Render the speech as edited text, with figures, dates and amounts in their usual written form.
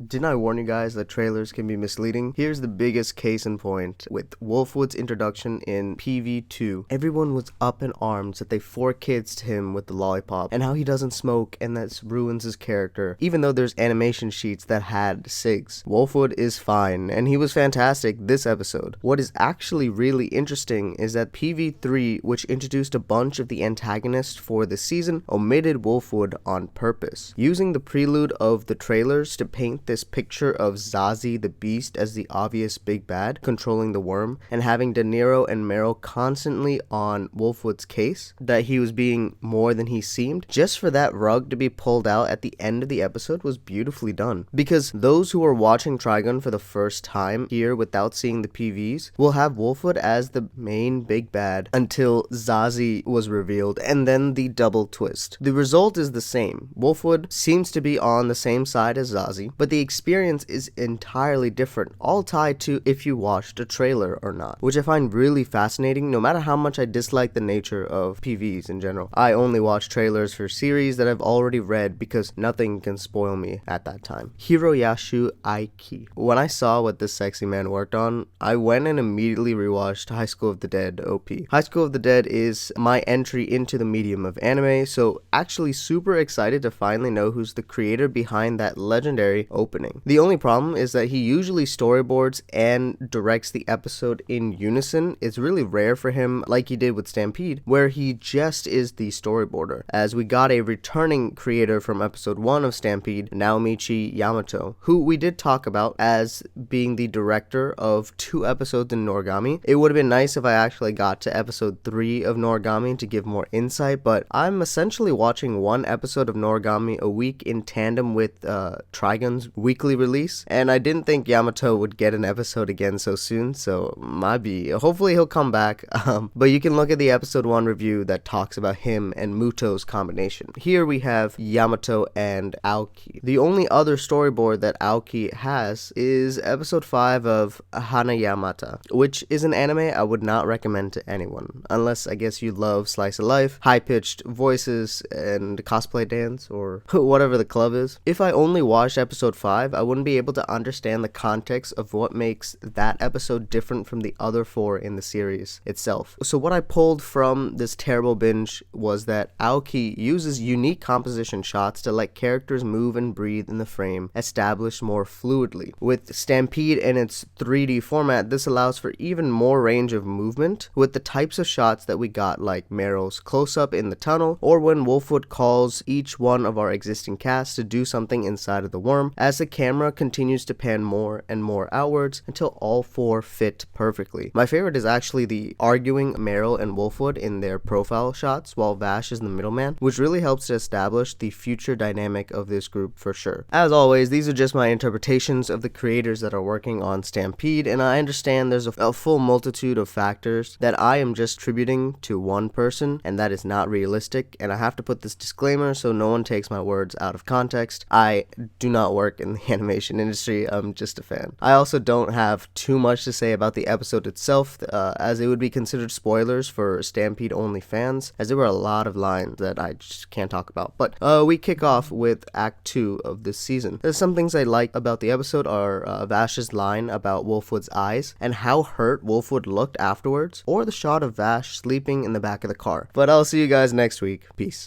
Didn't I warn you guys that trailers can be misleading? Here's the biggest case in point with Wolfwood's introduction in PV2. Everyone was up in arms that they 4 kids to him with the lollipop and how he doesn't smoke and that ruins his character, even though there's animation sheets that had cigs. Wolfwood is fine, and he was fantastic this episode. What is actually really interesting is that PV3, which introduced a bunch of the antagonists for the season, omitted Wolfwood on purpose, using the prelude of the trailers to paint this picture of Zazie the Beast as the obvious big bad controlling the worm, and having De Niro and Meryl constantly on Wolfwood's case that he was being more than he seemed. Just for that rug to be pulled out at the end of the episode was beautifully done, because those who are watching Trigun for the first time here without seeing the PVs will have Wolfwood as the main big bad until Zazie was revealed, and then the double twist. The result is the same. Wolfwood seems to be on the same side as Zazie, but the experience is entirely different, all tied to if you watched a trailer or not, which I find really fascinating no matter how much I dislike the nature of PVs in general. I only watch trailers for series that I've already read because nothing can spoil me at that time. Hiroyasu Aiki. When I saw what this sexy man worked on, I went and immediately rewatched High School of the Dead OP. High School of the Dead is my entry into the medium of anime, so actually super excited to finally know who's the creator behind that legendary opening. The only problem is that he usually storyboards and directs the episode in unison. It's really rare for him, like he did with Stampede, where he just is the storyboarder, as we got a returning creator from episode 1 of Stampede, Naomichi Yamato, who we did talk about as being the director of 2 episodes in Noragami. It would have been nice if I actually got to episode 3 of Noragami to give more insight, but I'm essentially watching 1 episode of Noragami a week in tandem with Trigun's weekly release, and I didn't think Yamato would get an episode again so soon, so hopefully he'll come back. But you can look at the episode 1 review that talks about him and Muto's combination. Here we have Yamato and Aoki. The only other storyboard that Aoki has is episode 5 of Hanayamata, which is an anime I would not recommend to anyone, unless I guess you love slice of life, high-pitched voices, and cosplay dance, or whatever the club is. If I only watched episode 5, I wouldn't be able to understand the context of what makes that episode different from the other 4 in the series itself. So what I pulled from this terrible binge was that Aoki uses unique composition shots to let characters move and breathe in the frame, established more fluidly. With Stampede and its 3D format, this allows for even more range of movement with the types of shots that we got, like Meryl's close-up in the tunnel, or when Wolfwood calls each one of our existing casts to do something inside of the worm, as the camera continues to pan more and more outwards until all 4 fit perfectly. My favorite is actually the arguing Meryl and Wolfwood in their profile shots while Vash is the middleman, which really helps to establish the future dynamic of this group for sure. As always, these are just my interpretations of the creators that are working on Stampede, and I understand there's a full multitude of factors that I am just attributing to one person, and that is not realistic, and I have to put this disclaimer so no one takes my words out of context. I do not work in the animation industry, I'm just a fan. I also don't have too much to say about the episode itself, as it would be considered spoilers for Stampede only fans, as there were a lot of lines that I just can't talk about. But we kick off with Act 2 of this season. There's some things I like about the episode are Vash's line about Wolfwood's eyes and how hurt Wolfwood looked afterwards, or the shot of Vash sleeping in the back of the car. But I'll see you guys next week. Peace.